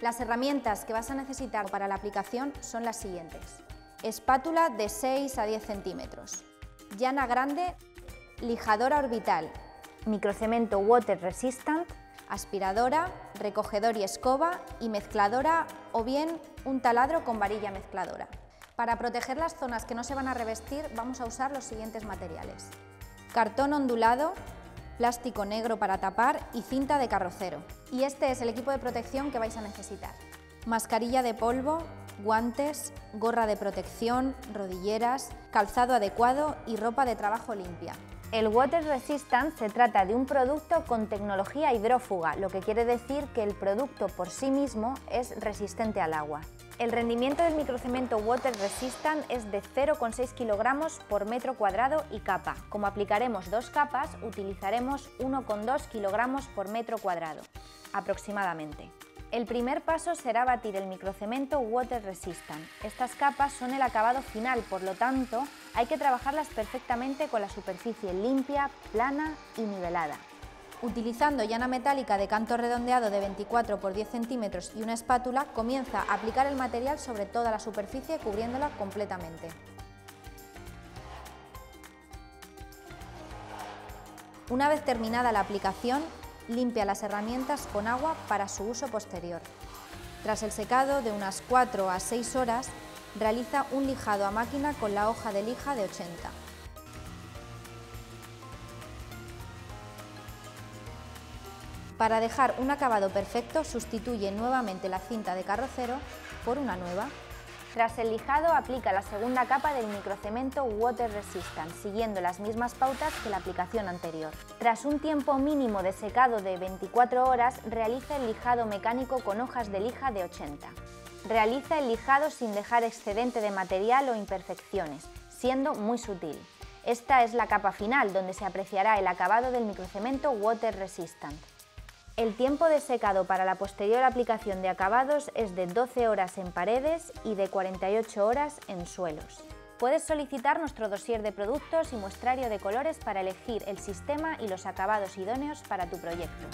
Las herramientas que vas a necesitar para la aplicación son las siguientes: espátula de 6 a 10 centímetros, llana grande, lijadora orbital, microcemento water resistant, aspiradora, recogedor y escoba y mezcladora o bien un taladro con varilla mezcladora. Para proteger las zonas que no se van a revestir vamos a usar los siguientes materiales: cartón ondulado, plástico negro para tapar y cinta de carrocero. Y este es el equipo de protección que vais a necesitar: mascarilla de polvo, guantes, gorra de protección, rodilleras, calzado adecuado y ropa de trabajo limpia. El Water Resistant se trata de un producto con tecnología hidrófuga, lo que quiere decir que el producto por sí mismo es resistente al agua. El rendimiento del microcemento Water Resistant es de 0,6 kilogramos por metro cuadrado y capa. Como aplicaremos 2 capas, utilizaremos 1,2 kilogramos por metro cuadrado, aproximadamente. El primer paso será batir el microcemento Water Resistant. Estas capas son el acabado final, por lo tanto, hay que trabajarlas perfectamente con la superficie limpia, plana y nivelada. Utilizando llana metálica de canto redondeado de 24 por 10 centímetros y una espátula, comienza a aplicar el material sobre toda la superficie cubriéndola completamente. Una vez terminada la aplicación, limpia las herramientas con agua para su uso posterior. Tras el secado de unas 4 a 6 horas, realiza un lijado a máquina con la hoja de lija de 80. Para dejar un acabado perfecto, sustituye nuevamente la cinta de carrocero por una nueva. Tras el lijado, aplica la segunda capa del microcemento Water Resistant, siguiendo las mismas pautas que la aplicación anterior. Tras un tiempo mínimo de secado de 24 horas, realiza el lijado mecánico con hojas de lija de 80. Realiza el lijado sin dejar excedente de material o imperfecciones, siendo muy sutil. Esta es la capa final, donde se apreciará el acabado del microcemento Water Resistant. El tiempo de secado para la posterior aplicación de acabados es de 12 horas en paredes y de 48 horas en suelos. Puedes solicitar nuestro dossier de productos y muestrario de colores para elegir el sistema y los acabados idóneos para tu proyecto.